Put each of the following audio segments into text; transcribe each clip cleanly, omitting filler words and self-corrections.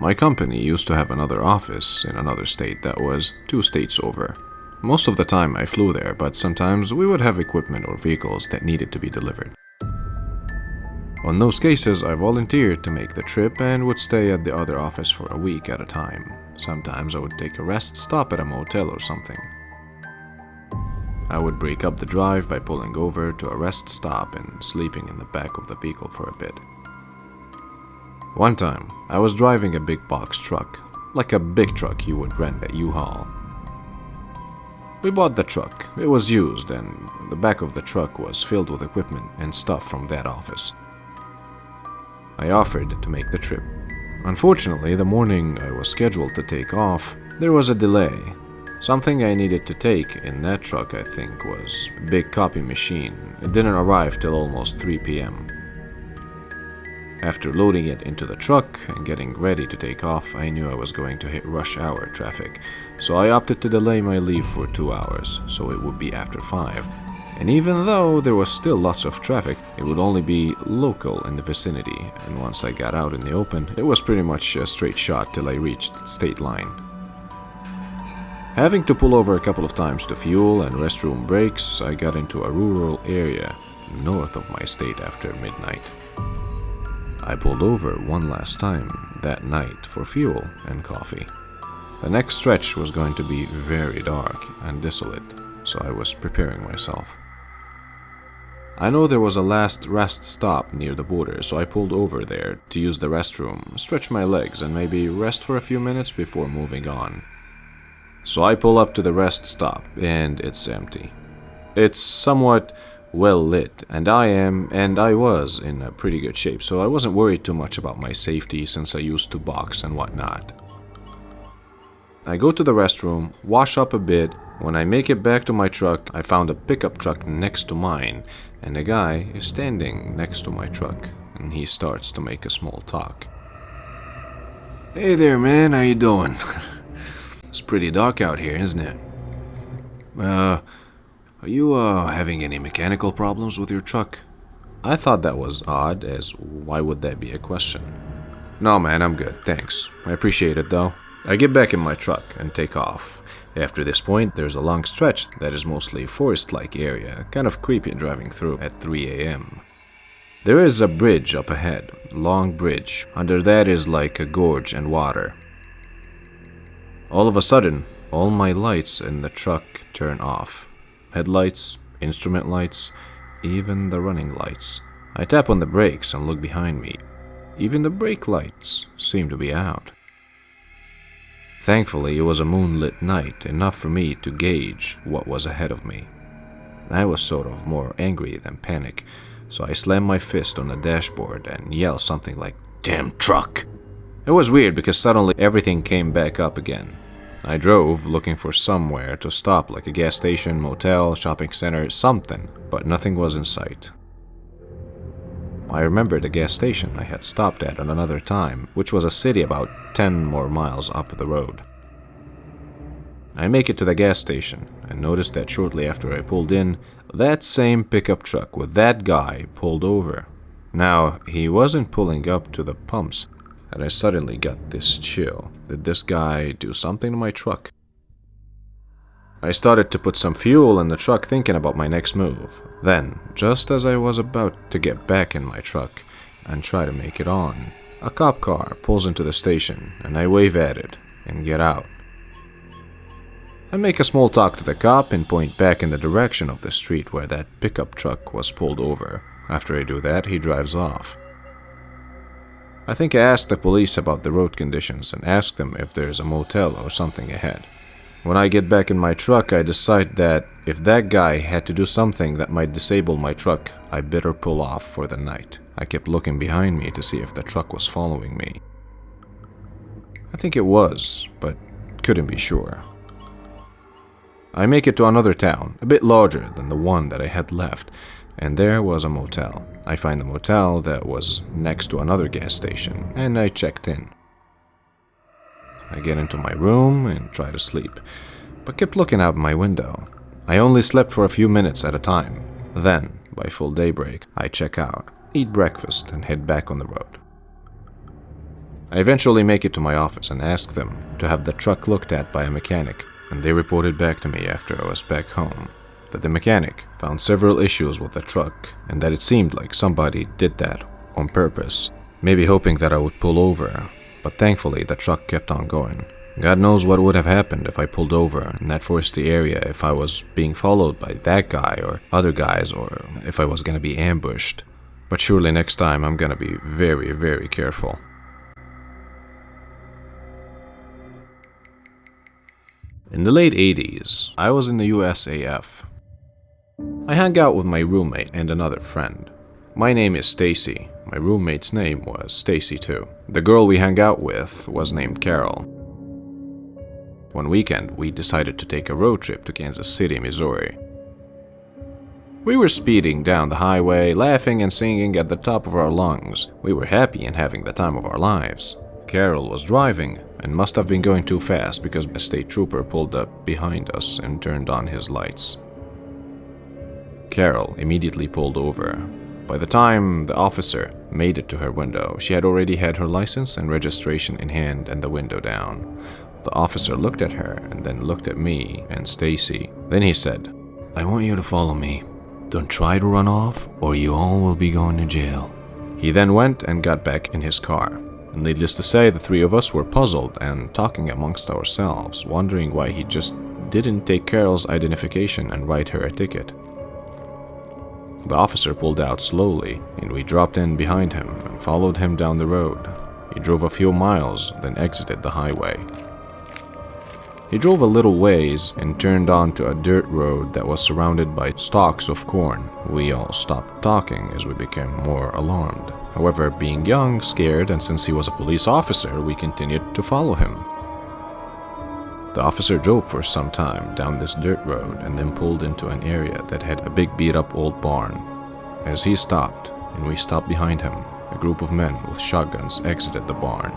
My company used to have another office in another state that was 2 states over. Most of the time I flew there, but sometimes we would have equipment or vehicles that needed to be delivered. On those cases, I volunteered to make the trip and would stay at the other office for a week at a time. Sometimes I would take a rest stop at a motel or something. I would break up the drive by pulling over to a rest stop and sleeping in the back of the vehicle for a bit. One time, I was driving a big box truck, like a big truck you would rent at U-Haul. We bought the truck. It was used, and the back of the truck was filled with equipment and stuff from that office. I offered to make the trip. Unfortunately, the morning I was scheduled to take off, there was a delay. Something I needed to take in that truck, I think, was a big copy machine. It didn't arrive till almost 3 p.m. After loading it into the truck and getting ready to take off, I knew I was going to hit rush hour traffic, so I opted to delay my leave for 2 hours, so it would be after 5. And even though there was still lots of traffic, it would only be local in the vicinity, and once I got out in the open, it was pretty much a straight shot till I reached state line. Having to pull over a couple of times to fuel and restroom breaks, I got into a rural area north of my state after midnight. I pulled over one last time that night for fuel and coffee. The next stretch was going to be very dark and desolate, so I was preparing myself. I know there was a last rest stop near the border, so I pulled over there to use the restroom, stretch my legs, and maybe rest for a few minutes before moving on. So I pull up to the rest stop, and it's empty. It's somewhat well lit, and I was in a pretty good shape, so I wasn't worried too much about my safety since I used to box and whatnot. I go to the restroom, wash up a bit. When I make it back to my truck, I found a pickup truck next to mine, and a guy is standing next to my truck, and he starts to make a small talk. "Hey there, man, how you doing? It's pretty dark out here, isn't it? Are you having any mechanical problems with your truck?" I thought that was odd, as why would that be a question? "No, man, I'm good, thanks. I appreciate it, though." I get back in my truck and take off. After this point, there's a long stretch that is mostly forest-like area, kind of creepy driving through at 3 a.m. There is a bridge up ahead, long bridge. Under that is like a gorge and water. All of a sudden, all my lights in the truck turn off. Headlights, instrument lights, even the running lights. I tap on the brakes and look behind me. Even the brake lights seem to be out. Thankfully, it was a moonlit night, enough for me to gauge what was ahead of me. I was sort of more angry than panic, so I slammed my fist on the dashboard and yelled something like, "Damn truck!" It was weird because suddenly everything came back up again. I drove looking for somewhere to stop, like a gas station, motel, shopping center, something, but nothing was in sight. I remembered the gas station I had stopped at another time, which was a city about 10 more miles up the road. I make it to the gas station and noticed that shortly after I pulled in, that same pickup truck with that guy pulled over. Now, he wasn't pulling up to the pumps, and I suddenly got this chill. Did this guy do something to my truck? I started to put some fuel in the truck, thinking about my next move. Then, just as I was about to get back in my truck and try to make it on, a cop car pulls into the station, and I wave at it and get out. I make a small talk to the cop and point back in the direction of the street where that pickup truck was pulled over. After I do that, he drives off. I think I asked the police about the road conditions and asked them if there's a motel or something ahead. When I get back in my truck, I decide that if that guy had to do something that might disable my truck, I better pull off for the night. I kept looking behind me to see if the truck was following me. I think it was, but couldn't be sure. I make it to another town, a bit larger than the one that I had left, and there was a motel. I find the motel that was next to another gas station, and I checked in. I get into my room and try to sleep, but kept looking out my window. I only slept for a few minutes at a time. Then, by full daybreak, I check out, eat breakfast, and head back on the road. I eventually make it to my office and ask them to have the truck looked at by a mechanic, and they reported back to me after I was back home that the mechanic found several issues with the truck and that it seemed like somebody did that on purpose, maybe hoping that I would pull over, but thankfully the truck kept on going. God knows what would have happened if I pulled over in that foresty area, if I was being followed by that guy or other guys, or if I was gonna be ambushed. But surely next time I'm gonna be very, very careful. In the late 80s, I was in the USAF. I hung out with my roommate and another friend. My name is Stacy. My roommate's name was Stacy too. The girl we hung out with was named Carol. One weekend, we decided to take a road trip to Kansas City, Missouri. We were speeding down the highway, laughing and singing at the top of our lungs. We were happy and having the time of our lives. Carol was driving and must have been going too fast because a state trooper pulled up behind us and turned on his lights. Carol immediately pulled over. By the time the officer made it to her window, she had already had her license and registration in hand and the window down. The officer looked at her and then looked at me and Stacy. Then he said, "I want you to follow me. Don't try to run off or you all will be going to jail." He then went and got back in his car. And needless to say, the three of us were puzzled and talking amongst ourselves, wondering why he just didn't take Carol's identification and write her a ticket. The officer pulled out slowly, and we dropped in behind him and followed him down the road. He drove a few miles, then exited the highway. He drove a little ways and turned onto a dirt road that was surrounded by stalks of corn. We all stopped talking as we became more alarmed. However, being young, scared, and since he was a police officer, we continued to follow him. The officer drove for some time down this dirt road and then pulled into an area that had a big beat-up old barn. As he stopped, and we stopped behind him, a group of men with shotguns exited the barn.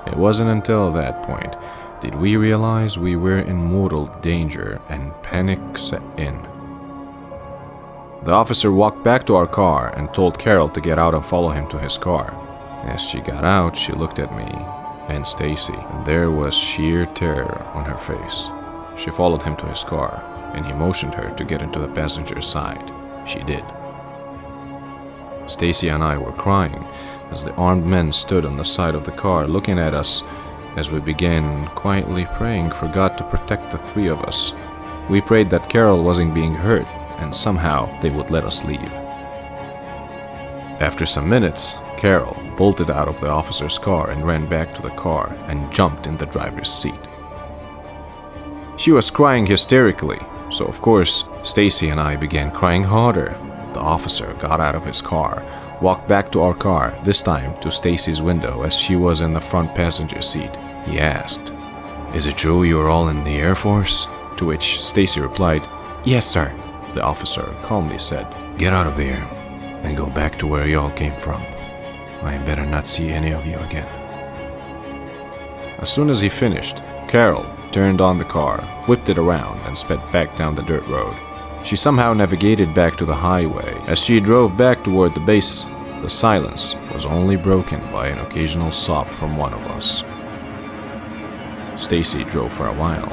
It wasn't until that point did we realize we were in mortal danger and panic set in. The officer walked back to our car and told Carol to get out and follow him to his car. As she got out, she looked at me and Stacy, and there was sheer terror on her face. She followed him to his car, and he motioned her to get into the passenger's side. She did. Stacy and I were crying as the armed men stood on the side of the car looking at us as we began quietly praying for God to protect the three of us. We prayed that Carol wasn't being hurt and somehow they would let us leave. After some minutes, Carol bolted out of the officer's car and ran back to the car and jumped in the driver's seat. She was crying hysterically, so of course, Stacy and I began crying harder. The officer got out of his car, walked back to our car, this time to Stacy's window as she was in the front passenger seat. He asked, "Is it true you're all in the Air Force?" To which Stacy replied, "Yes, sir." The officer calmly said, "Get out of here and go back to where y'all came from. I better not see any of you again." As soon as he finished, Carol turned on the car, whipped it around, and sped back down the dirt road. She somehow navigated back to the highway. As she drove back toward the base, the silence was only broken by an occasional sob from one of us. Stacy drove for a while,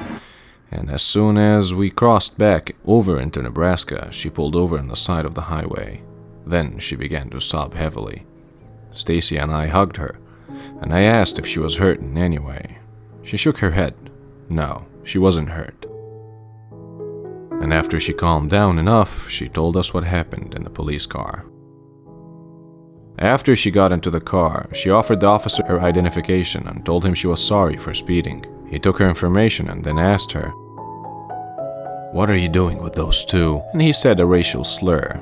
and as soon as we crossed back over into Nebraska, she pulled over on the side of the highway. Then she began to sob heavily. Stacy and I hugged her, and I asked if she was hurt in any way. She shook her head. No, she wasn't hurt. And after she calmed down enough, she told us what happened in the police car. After she got into the car, she offered the officer her identification and told him she was sorry for speeding. He took her information and then asked her, "What are you doing with those two?" And he said a racial slur.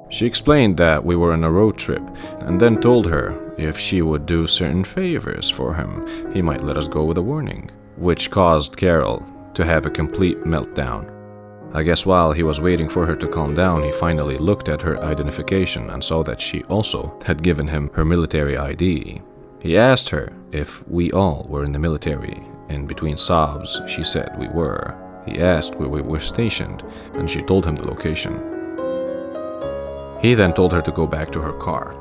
She explained that we were on a road trip and then told her if she would do certain favors for him, he might let us go with a warning, which caused Carol to have a complete meltdown. I guess while he was waiting for her to calm down, he finally looked at her identification and saw that she also had given him her military ID. He asked her if we all were in the military, and between sobs, she said we were. He asked where we were stationed, and she told him the location. He then told her to go back to her car.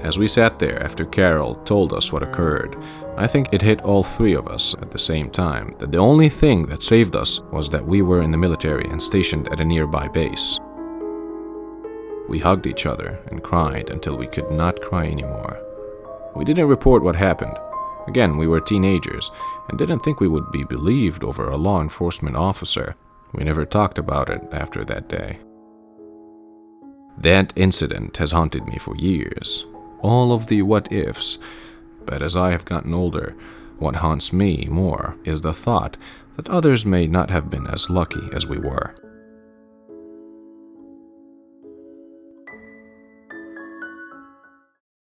As we sat there after Carol told us what occurred, I think it hit all three of us at the same time that the only thing that saved us was that we were in the military and stationed at a nearby base. We hugged each other and cried until we could not cry anymore. We didn't report what happened. Again, we were teenagers and didn't think we would be believed over a law enforcement officer. We never talked about it after that day. That incident has haunted me for years. All of the what ifs. But as I have gotten older, what haunts me more is the thought that others may not have been as lucky as we were.